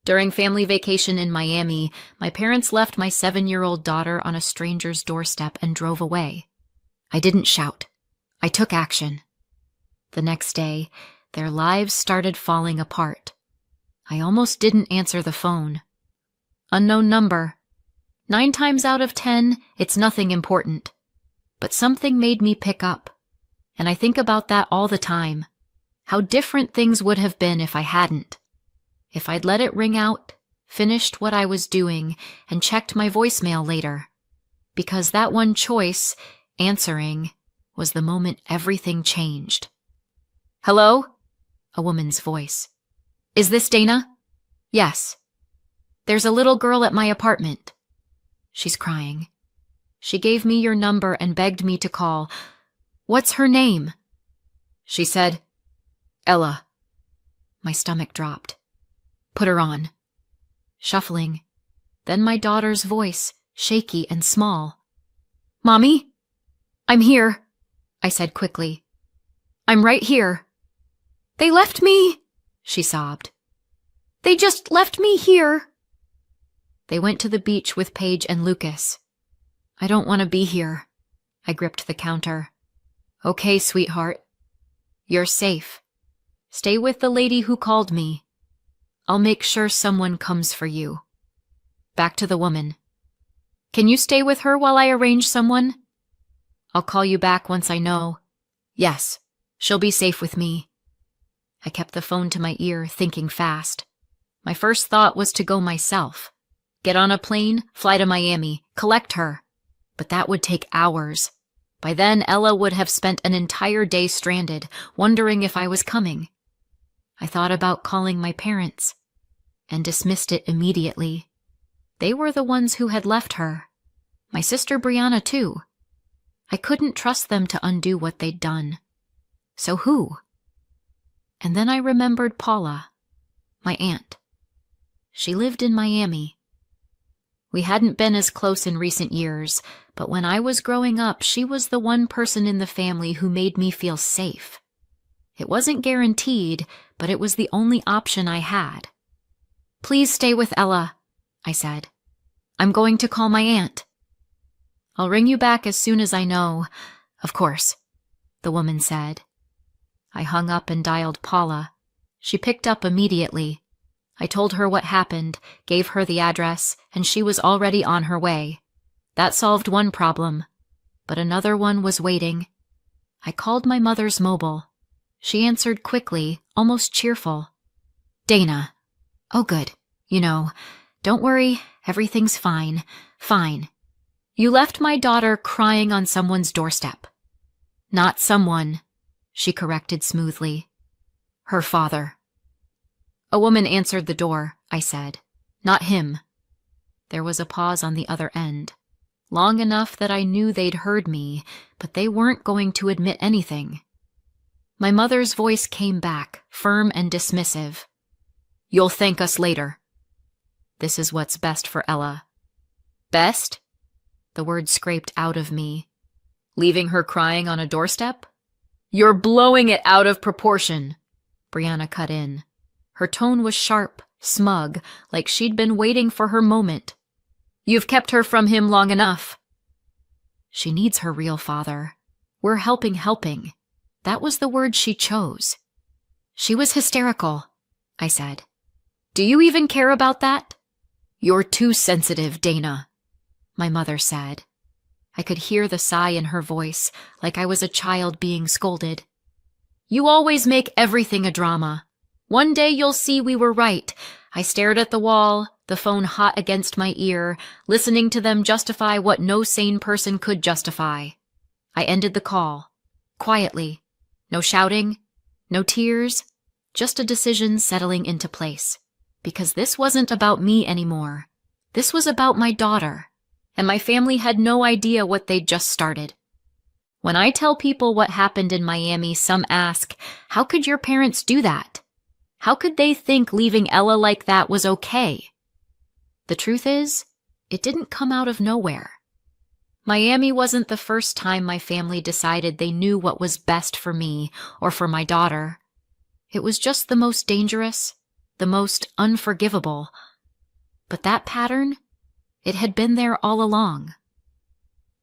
During family vacation in Miami, my parents left my 7-year-old daughter on a stranger's doorstep and drove away. I didn't shout. I took action. The next day, their lives started falling apart. I almost didn't answer the phone. Unknown number. 9 times out of 10, it's nothing important. But something made me pick up. And I think about that all the time. How different things would have been if I hadn't. If I'd let it ring out, finished what I was doing, and checked my voicemail later. Because that one choice, answering, was the moment everything changed. Hello? A woman's voice. Is this Dana? Yes. There's a little girl at my apartment. She's crying. She gave me your number and begged me to call. What's her name? She said, Ella. My stomach dropped. Put her on. Shuffling. Then my daughter's voice, shaky and small. Mommy? I'm here, I said quickly. I'm right here. They left me, she sobbed. They just left me here. They went to the beach with Paige and Lucas. I don't want to be here. I gripped the counter. Okay, sweetheart. You're safe. Stay with the lady who called me. I'll make sure someone comes for you. Back to the woman. Can you stay with her while I arrange someone? I'll call you back once I know. Yes, she'll be safe with me. I kept the phone to my ear, thinking fast. My first thought was to go myself. Get on a plane, fly to Miami, collect her. But that would take hours. By then, Ella would have spent an entire day stranded, wondering if I was coming. I thought about calling my parents, and dismissed it immediately. They were the ones who had left her. My sister Brianna, too. I couldn't trust them to undo what they'd done. So who? And then I remembered Paula, my aunt. She lived in Miami. We hadn't been as close in recent years, but when I was growing up, she was the one person in the family who made me feel safe. It wasn't guaranteed, but it was the only option I had. Please stay with Ella, I said. I'm going to call my aunt. I'll ring you back as soon as I know. Of course, the woman said. I hung up and dialed Paula. She picked up immediately. I told her what happened, gave her the address, and she was already on her way. That solved one problem, but another one was waiting. I called my mother's mobile. She answered quickly, almost cheerful. Dana. Oh, good. Don't worry, everything's fine. Fine. You left my daughter crying on someone's doorstep. Not someone, she corrected smoothly. Her father. A woman answered the door, I said. Not him. There was a pause on the other end. Long enough that I knew they'd heard me, but they weren't going to admit anything. My mother's voice came back, firm and dismissive. You'll thank us later. This is what's best for Ella. Best? The word scraped out of me. Leaving her crying on a doorstep? You're blowing it out of proportion, Brianna cut in. Her tone was sharp, smug, like she'd been waiting for her moment. You've kept her from him long enough. She needs her real father. We're helping. That was the word she chose. She was hysterical, I said. Do you even care about that? You're too sensitive, Dana, my mother said. I could hear the sigh in her voice, like I was a child being scolded. You always make everything a drama. One day you'll see we were right. I stared at the wall, the phone hot against my ear, listening to them justify what no sane person could justify. I ended the call, quietly. No shouting, no tears, just a decision settling into place. Because this wasn't about me anymore. This was about my daughter, and my family had no idea what they'd just started. When I tell people what happened in Miami, some ask, how could your parents do that? How could they think leaving Ella like that was okay? The truth is, it didn't come out of nowhere. Miami wasn't the first time my family decided they knew what was best for me or for my daughter. It was just the most dangerous, the most unforgivable. But that pattern, it had been there all along.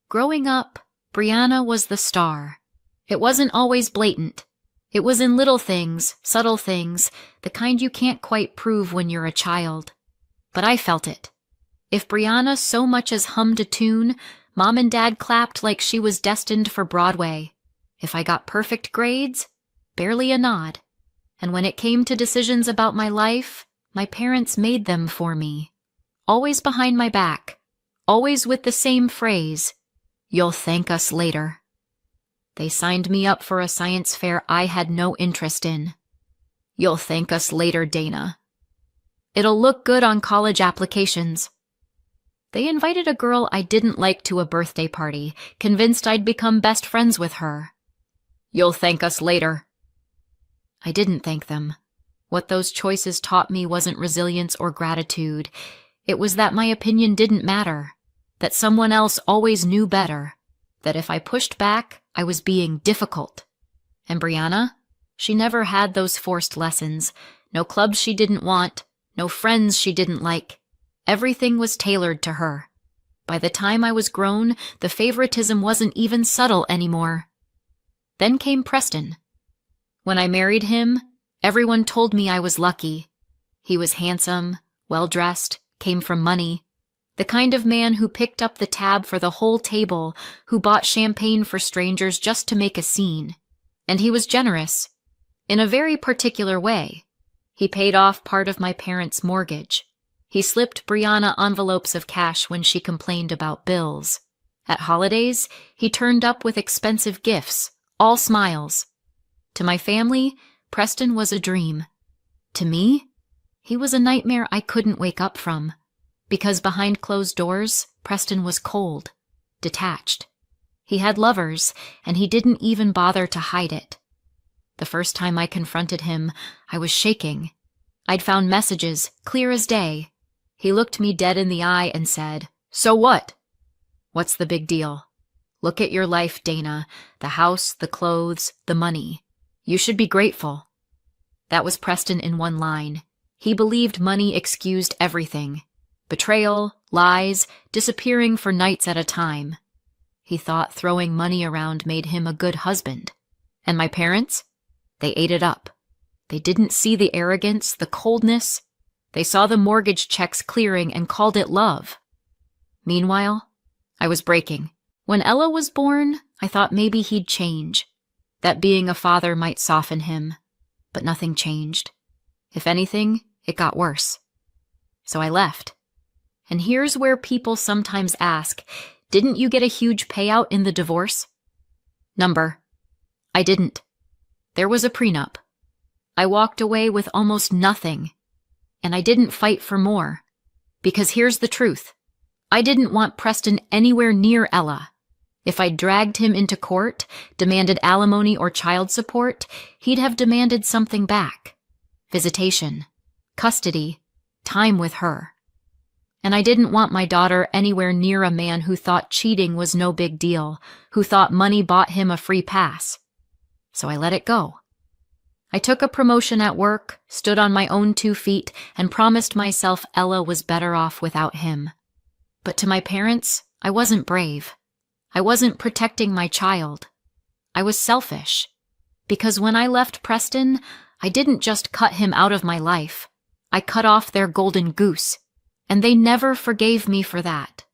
Growing up, Brianna was the star. It wasn't always blatant. It was in little things, subtle things, the kind you can't quite prove when you're a child. But I felt it. If Brianna so much as hummed a tune, Mom and Dad clapped like she was destined for Broadway. If I got perfect grades, barely a nod. And when it came to decisions about my life, my parents made them for me. Always behind my back. Always with the same phrase, "You'll thank us later." They signed me up for a science fair I had no interest in. "You'll thank us later, Dana. It'll look good on college applications." They invited a girl I didn't like to a birthday party, convinced I'd become best friends with her. "You'll thank us later." I didn't thank them. What those choices taught me wasn't resilience or gratitude. It was that my opinion didn't matter, that someone else always knew better, that if I pushed back, I was being difficult. And Brianna? She never had those forced lessons. No clubs she didn't want, no friends she didn't like. Everything was tailored to her. By the time I was grown, the favoritism wasn't even subtle anymore. Then came Preston. When I married him, everyone told me I was lucky. He was handsome, well-dressed, came from money. The kind of man who picked up the tab for the whole table, who bought champagne for strangers just to make a scene. And he was generous, in a very particular way. He paid off part of my parents' mortgage. He slipped Brianna envelopes of cash when she complained about bills. At holidays, he turned up with expensive gifts, all smiles. To my family, Preston was a dream. To me, he was a nightmare I couldn't wake up from. Because behind closed doors, Preston was cold, detached. He had lovers, and he didn't even bother to hide it. The first time I confronted him, I was shaking. I'd found messages, clear as day. He looked me dead in the eye and said, "So what?" "What's the big deal? Look at your life, Dana. The house, the clothes, the money. You should be grateful." That was Preston in one line. He believed money excused everything. Betrayal, lies, disappearing for nights at a time. He thought throwing money around made him a good husband. And my parents? They ate it up. They didn't see the arrogance, the coldness. They saw the mortgage checks clearing and called it love. Meanwhile, I was breaking. When Ella was born, I thought maybe he'd change, that being a father might soften him. But nothing changed. If anything, it got worse. So I left. And here's where people sometimes ask, didn't you get a huge payout in the divorce? Number. I didn't. There was a prenup. I walked away with almost nothing. And I didn't fight for more. Because here's the truth. I didn't want Preston anywhere near Ella. If I dragged him into court, demanded alimony or child support, he'd have demanded something back. Visitation, custody, time with her. And I didn't want my daughter anywhere near a man who thought cheating was no big deal, who thought money bought him a free pass. So I let it go. I took a promotion at work, stood on my own 2 feet, and promised myself Ella was better off without him. But to my parents, I wasn't brave. I wasn't protecting my child. I was selfish. Because when I left Preston, I didn't just cut him out of my life. I cut off their golden goose. And they never forgave me for that.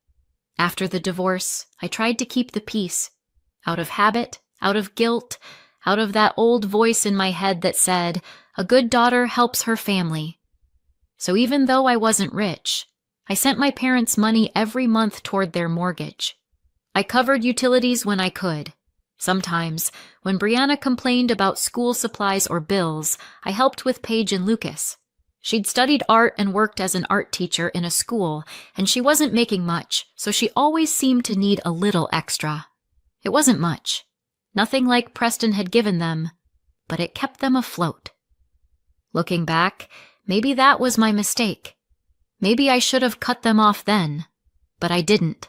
After the divorce, I tried to keep the peace. Out of habit, out of guilt, out of that old voice in my head that said, a good daughter helps her family. So even though I wasn't rich, I sent my parents money every month toward their mortgage. I covered utilities when I could. Sometimes, when Brianna complained about school supplies or bills, I helped with Paige and Lucas. She'd studied art and worked as an art teacher in a school, and she wasn't making much, so she always seemed to need a little extra. It wasn't much. Nothing like Preston had given them, but it kept them afloat. Looking back, maybe that was my mistake. Maybe I should have cut them off then, but I didn't.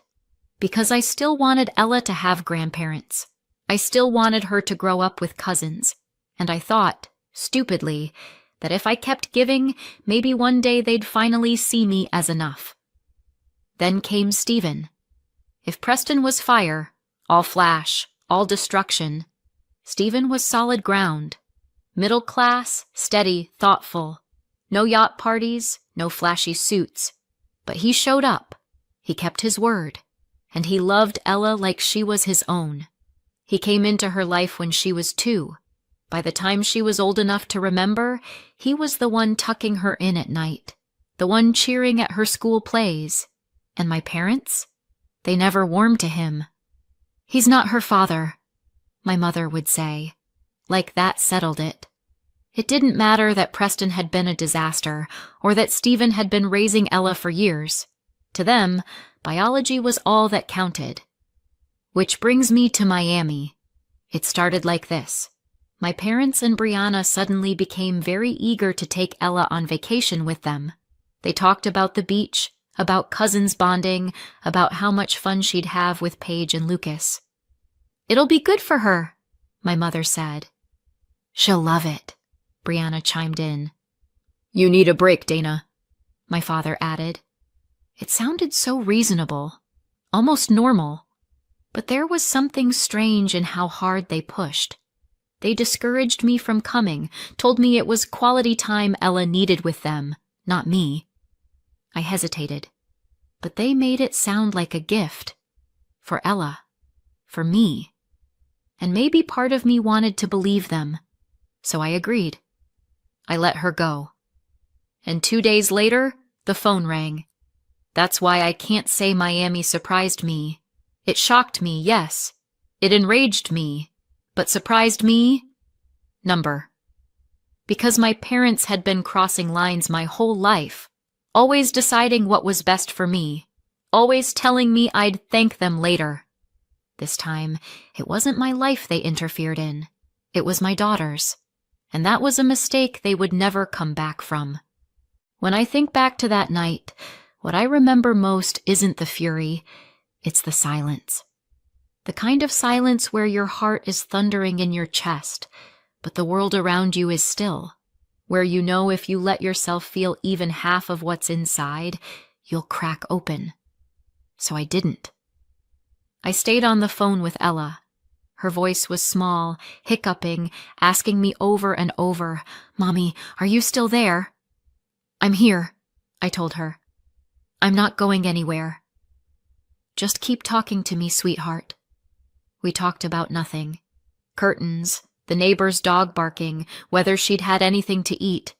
Because I still wanted Ella to have grandparents. I still wanted her to grow up with cousins. And I thought, stupidly, that if I kept giving, maybe one day they'd finally see me as enough. Then came Stephen. If Preston was fire, all flash, all destruction, Stephen was solid ground. Middle class, steady, thoughtful. No yacht parties, no flashy suits. But he showed up. He kept his word. And he loved Ella like she was his own. He came into her life when she was 2. By the time she was old enough to remember, he was the one tucking her in at night, the one cheering at her school plays. And my parents? They never warmed to him. "He's not her father," my mother would say. Like that settled it. It didn't matter that Preston had been a disaster, or that Stephen had been raising Ella for years. To them, biology was all that counted. Which brings me to Miami. It started like this. My parents and Brianna suddenly became very eager to take Ella on vacation with them. They talked about the beach, about cousins bonding, about how much fun she'd have with Paige and Lucas. "It'll be good for her," my mother said. "She'll love it," Brianna chimed in. "You need a break, Dana," my father added. It sounded so reasonable, almost normal, but there was something strange in how hard they pushed. They discouraged me from coming, told me it was quality time Ella needed with them, not me. I hesitated, but they made it sound like a gift. For Ella. For me. And maybe part of me wanted to believe them, so I agreed. I let her go. And 2 days later, the phone rang. That's why I can't say Miami surprised me. It shocked me, yes. It enraged me. But surprised me? Number. Because my parents had been crossing lines my whole life, always deciding what was best for me, always telling me I'd thank them later. This time, it wasn't my life they interfered in. It was my daughter's. And that was a mistake they would never come back from. When I think back to that night, what I remember most isn't the fury, it's the silence. The kind of silence where your heart is thundering in your chest, but the world around you is still, where you know if you let yourself feel even half of what's inside, you'll crack open. So I didn't. I stayed on the phone with Ella. Her voice was small, hiccuping, asking me over and over, "Mommy, are you still there?" "I'm here," I told her. "I'm not going anywhere." "Just keep talking to me, sweetheart." We talked about nothing. Curtains, the neighbor's dog barking, whether she'd had anything to eat.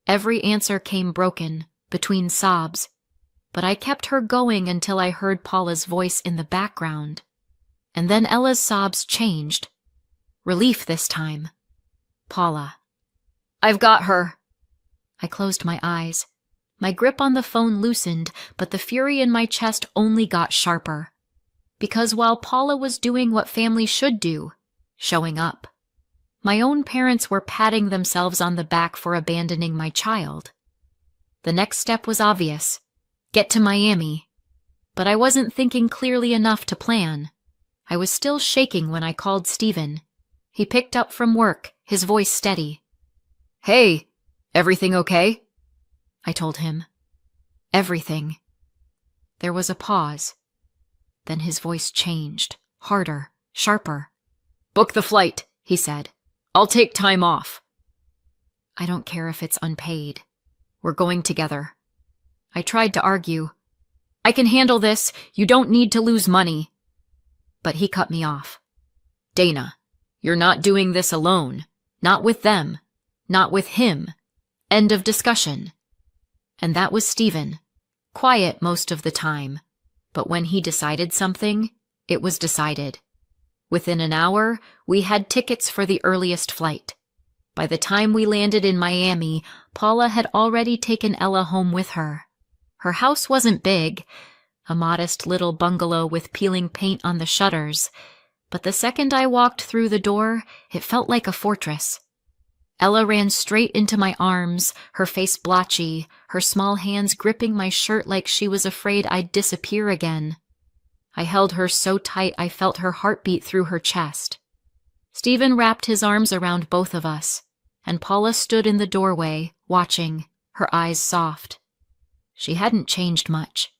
Every answer came broken, between sobs. But I kept her going until I heard Paula's voice in the background. And then Ella's sobs changed. Relief this time. Paula. "I've got her." I closed my eyes. My grip on the phone loosened, but the fury in my chest only got sharper. Because while Paula was doing what family should do, showing up, my own parents were patting themselves on the back for abandoning my child. The next step was obvious. Get to Miami. But I wasn't thinking clearly enough to plan. I was still shaking when I called Stephen. He picked up from work, his voice steady. "Hey, everything okay?" I told him. "Everything." There was a pause. Then his voice changed, harder, sharper. "Book the flight," he said. "I'll take time off." "I don't care if it's unpaid. We're going together." I tried to argue. "I can handle this. You don't need to lose money." But he cut me off. "Dana, you're not doing this alone. Not with them. Not with him. End of discussion." And that was Stephen. Quiet most of the time. But when he decided something, it was decided. Within an hour, we had tickets for the earliest flight. By the time we landed in Miami, Paula had already taken Ella home with her. Her house wasn't big, a modest little bungalow with peeling paint on the shutters, but the second I walked through the door, it felt like a fortress. Ella ran straight into my arms, her face blotchy, her small hands gripping my shirt like she was afraid I'd disappear again. I held her so tight I felt her heartbeat through her chest. Stephen wrapped his arms around both of us. and Paula stood in the doorway, watching, her eyes soft. She hadn't changed much.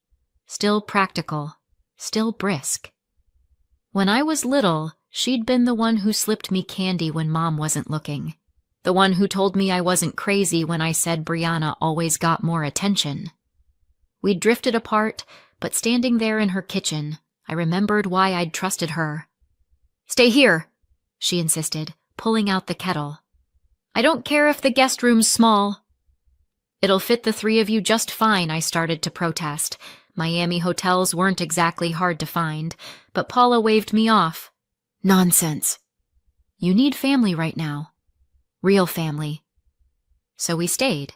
Still practical, still brisk. When I was little, she'd been the one who slipped me candy when Mom wasn't looking. The one who told me I wasn't crazy when I said Brianna always got more attention. We'd drifted apart, but standing there in her kitchen, I remembered why I'd trusted her. "Stay here," she insisted, pulling out the kettle. "I don't care if the guest room's small." "It'll fit the three of you just fine," I started to protest. Miami hotels weren't exactly hard to find, but Paula waved me off. "Nonsense. You need family right now. Real family." So we stayed.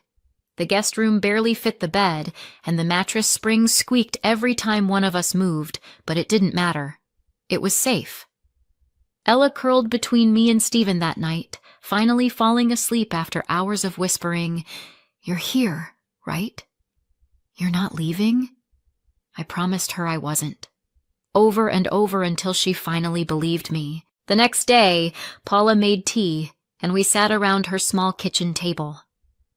The guest room barely fit the bed, and the mattress springs squeaked every time one of us moved, but it didn't matter. It was safe. Ella curled between me and Stephen that night, finally falling asleep after hours of whispering, "You're here, right? You're not leaving?" I promised her I wasn't. Over and over until she finally believed me. The next day, Paula made tea, and we sat around her small kitchen table.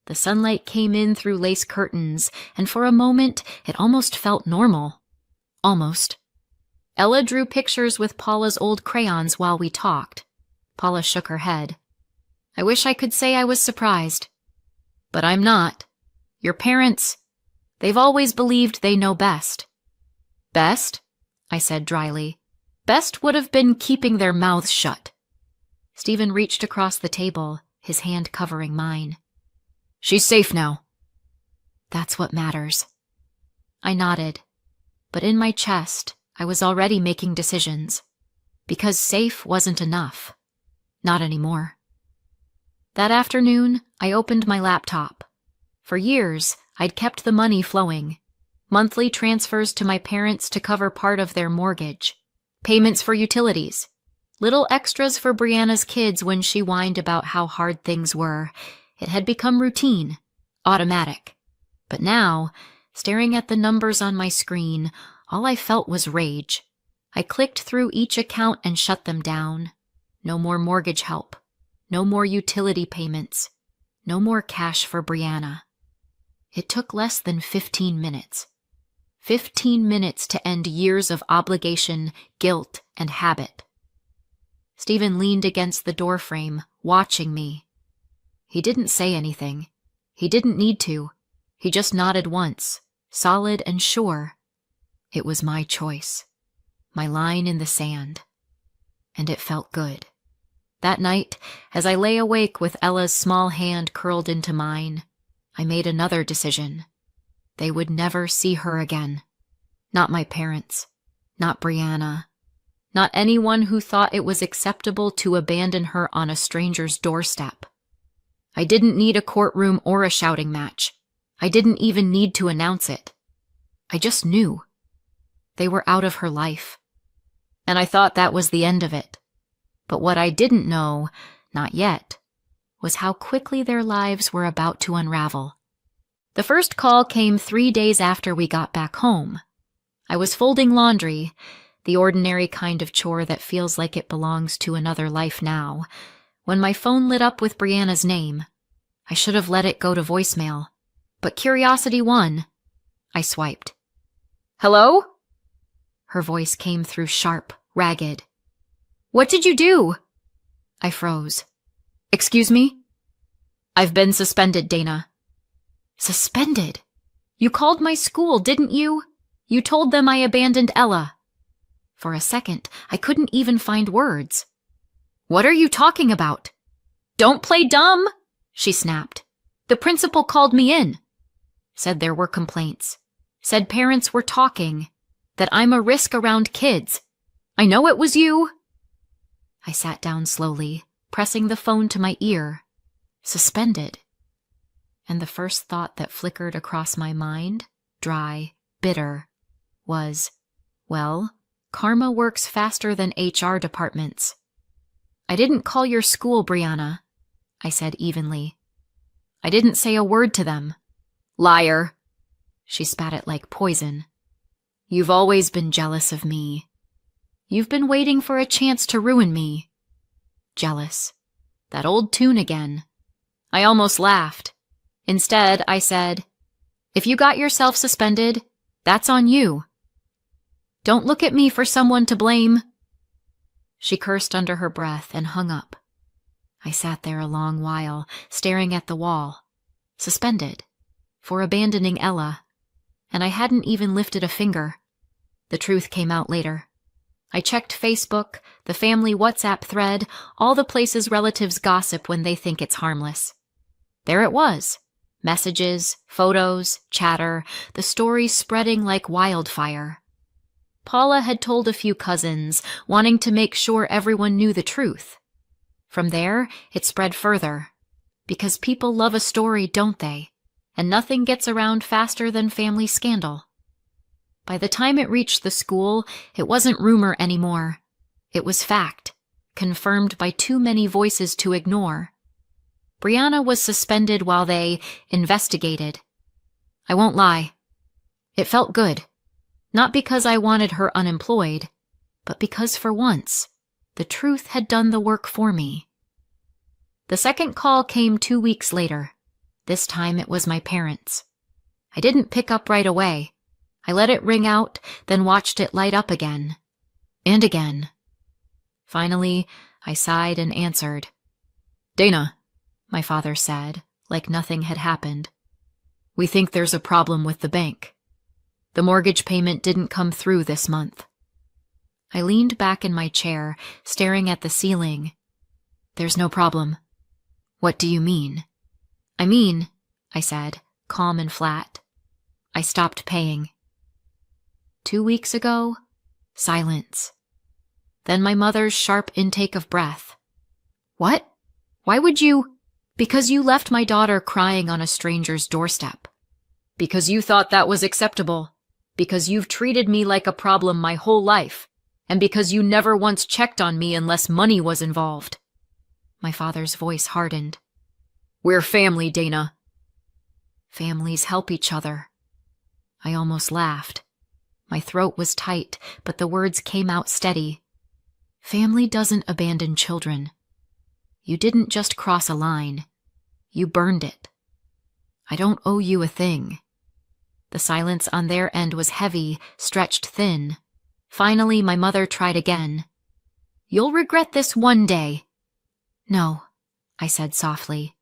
The sunlight came in through lace curtains, and for a moment, it almost felt normal. Almost. Ella drew pictures with Paula's old crayons while we talked. Paula shook her head. "I wish I could say I was surprised. But I'm not. Your parents, they've always believed they know best." "Best?" I said dryly. "Best would have been keeping their mouths shut." Stephen reached across the table, his hand covering mine. "She's safe now." "That's what matters." I nodded, but in my chest, I was already making decisions. Because safe wasn't enough. Not anymore. That afternoon, I opened my laptop. For years, I'd kept the money flowing. Monthly transfers to my parents to cover part of their mortgage. Payments for utilities. Little extras for Brianna's kids when she whined about how hard things were. It had become routine, automatic. But now, staring at the numbers on my screen, all I felt was rage. I clicked through each account and shut them down. No more mortgage help. No more utility payments. No more cash for Brianna. It took less than 15 minutes. 15 minutes to end years of obligation, guilt, and habit. Stephen leaned against the doorframe, watching me. He didn't say anything. He didn't need to. He just nodded once, solid and sure. It was my choice. My line in the sand. And it felt good. That night, as I lay awake with Ella's small hand curled into mine, I made another decision. They would never see her again. Not my parents. Not Brianna. Not anyone who thought it was acceptable to abandon her on a stranger's doorstep. I didn't need a courtroom or a shouting match. I didn't even need to announce it. I just knew. They were out of her life. And I thought that was the end of it. But what I didn't know, not yet, was how quickly their lives were about to unravel. The first call came 3 days after we got back home. I was folding laundry, the ordinary kind of chore that feels like it belongs to another life now, when my phone lit up with Brianna's name. I should have let it go to voicemail, but curiosity won. I swiped. "Hello?" Her voice came through sharp, ragged. "What did you do?" I froze. "Excuse me?" "I've been suspended, Dana." "Suspended? You called my school, didn't you? You told them I abandoned Ella." For a second, I couldn't even find words. "What are you talking about?" "Don't play dumb," she snapped. "The principal called me in. Said there were complaints. Said parents were talking. That I'm a risk around kids. I know it was you." I sat down slowly, pressing the phone to my ear. Suspended. And the first thought that flickered across my mind, dry, bitter, was, well, karma works faster than HR departments. "I didn't call your school, Brianna," I said evenly. "I didn't say a word to them." "Liar." She spat it like poison. "You've always been jealous of me. You've been waiting for a chance to ruin me." Jealous. That old tune again. I almost laughed. Instead, I said, "If you got yourself suspended, that's on you. Don't look at me for someone to blame." She cursed under her breath and hung up. I sat there a long while, staring at the wall, suspended, for abandoning Ella, and I hadn't even lifted a finger. The truth came out later. I checked Facebook, the family WhatsApp thread, all the places relatives gossip when they think it's harmless. There it was. Messages, photos, chatter, the story spreading like wildfire. Paula had told a few cousins, wanting to make sure everyone knew the truth. From there, it spread further. Because people love a story, don't they? And nothing gets around faster than family scandal. By the time it reached the school, it wasn't rumor anymore. It was fact, confirmed by too many voices to ignore. Brianna was suspended while they investigated. I won't lie. It felt good. Not because I wanted her unemployed, but because for once, the truth had done the work for me. The second call came 2 weeks later. This time it was my parents. I didn't pick up right away. I let it ring out, then watched it light up again. And again. Finally, I sighed and answered. "Dana," my father said, like nothing had happened. "We think there's a problem with the bank. The mortgage payment didn't come through this month." I leaned back in my chair, staring at the ceiling. "There's no problem. What do you mean?" I said, calm and flat. "I stopped paying." 2 weeks ago, silence. Then my mother's sharp intake of breath. "What? Why would you?" "Because you left my daughter crying on a stranger's doorstep. Because you thought that was acceptable. Because you've treated me like a problem my whole life. And because you never once checked on me unless money was involved." My father's voice hardened. "We're family, Dana." Families help each other. I almost laughed. My throat was tight, but the words came out steady. Family doesn't abandon children. You didn't just cross a line. You burned it. I don't owe you a thing. The silence on their end was heavy, stretched thin. Finally, my mother tried again. "You'll regret this one day." "No," I said softly.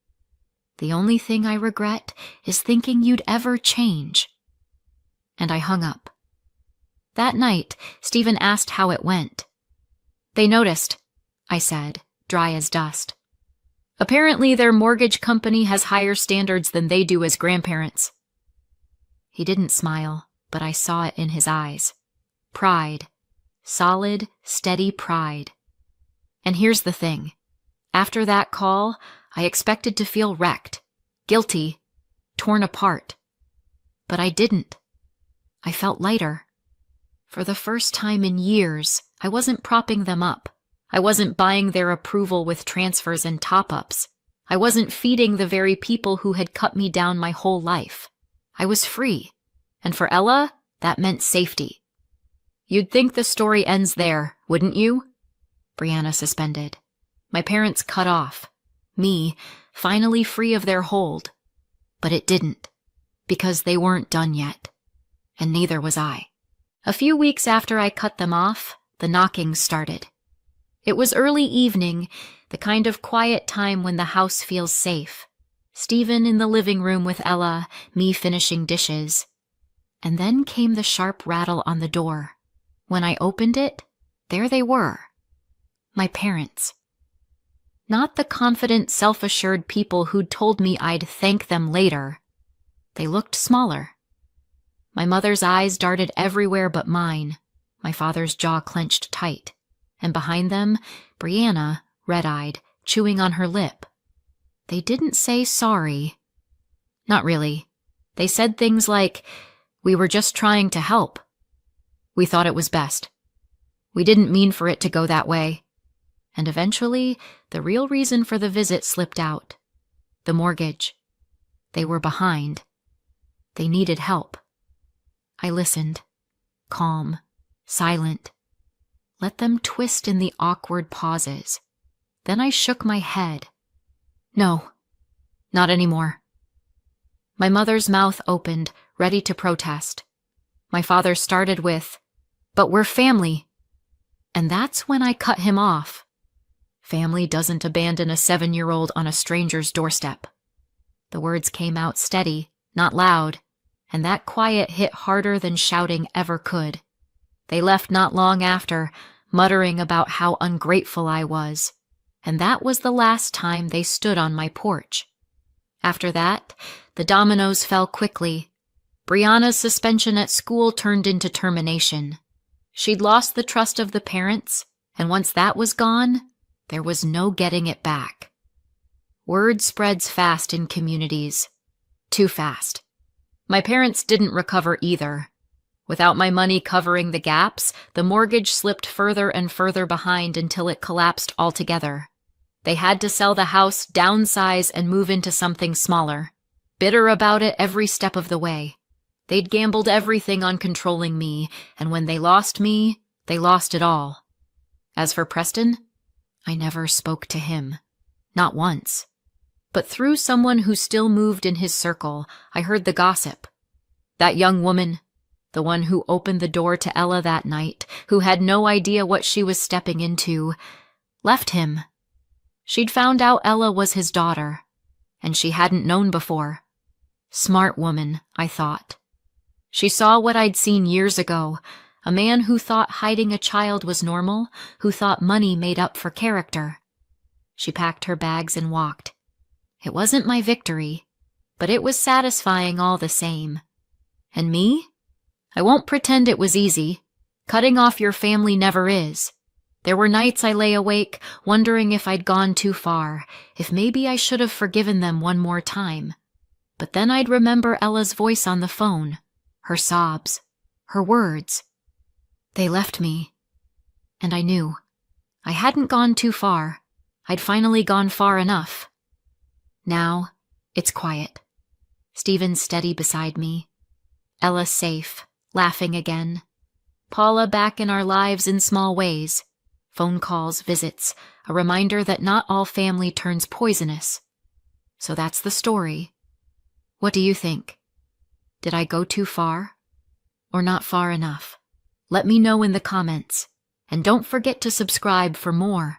"The only thing I regret is thinking you'd ever change." And I hung up. That night, Stephen asked how it went. "They noticed," I said, dry as dust. "Apparently their mortgage company has higher standards than they do as grandparents." He didn't smile, but I saw it in his eyes. Pride. Solid, steady pride. And here's the thing. After that call, I expected to feel wrecked, guilty, torn apart. But I didn't. I felt lighter. For the first time in years, I wasn't propping them up. I wasn't buying their approval with transfers and top-ups. I wasn't feeding the very people who had cut me down my whole life. I was free. And for Ella, that meant safety. "You'd think the story ends there, wouldn't you?" Brianna suspended. My parents cut off. Me, finally free of their hold. But it didn't. Because they weren't done yet. And neither was I. A few weeks after I cut them off, the knocking started. It was early evening, the kind of quiet time when the house feels safe. Stephen in the living room with Ella, me finishing dishes. And then came the sharp rattle on the door. When I opened it, there they were. My parents. Not the confident, self-assured people who'd told me I'd thank them later. They looked smaller. My mother's eyes darted everywhere but mine. My father's jaw clenched tight. And behind them, Brianna, red-eyed, chewing on her lip. They didn't say sorry. Not really. They said things like, "We were just trying to help. We thought it was best. We didn't mean for it to go that way." And eventually, the real reason for the visit slipped out. The mortgage. They were behind. They needed help. I listened. Calm. Silent. Let them twist in the awkward pauses. Then I shook my head. "No. Not anymore. My mother's mouth opened, ready to protest. My father started with, "But we're family." And that's when I cut him off. Family doesn't abandon a 7-year-old on a stranger's doorstep. The words came out steady, not loud, and that quiet hit harder than shouting ever could. They left not long after, muttering about how ungrateful I was, and that was the last time they stood on my porch. After that, the dominoes fell quickly. Brianna's suspension at school turned into termination. She'd lost the trust of the parents, and once that was gone, there was no getting it back. Word spreads fast in communities. Too fast. My parents didn't recover either. Without my money covering the gaps, the mortgage slipped further and further behind until it collapsed altogether. They had to sell the house, downsize, and move into something smaller. Bitter about it every step of the way. They'd gambled everything on controlling me, and when they lost me, they lost it all. As for Preston, I never spoke to him. Not once. But through someone who still moved in his circle, I heard the gossip. That young woman, the one who opened the door to Ella that night, who had no idea what she was stepping into, left him. She'd found out Ella was his daughter, and she hadn't known before. Smart woman, I thought. She saw what I'd seen years ago, a man who thought hiding a child was normal, who thought money made up for character. She packed her bags and walked. It wasn't my victory, but it was satisfying all the same. And me? I won't pretend it was easy. Cutting off your family never is. There were nights I lay awake, wondering if I'd gone too far, if maybe I should have forgiven them one more time. But then I'd remember Ella's voice on the phone, her sobs, her words. They left me. And I knew. I hadn't gone too far. I'd finally gone far enough. Now, it's quiet. Stephen's steady beside me. Ella safe, laughing again. Paula back in our lives in small ways. Phone calls, visits, a reminder that not all family turns poisonous. So that's the story. What do you think? Did I go too far? Or not far enough? Let me know in the comments. And don't forget to subscribe for more.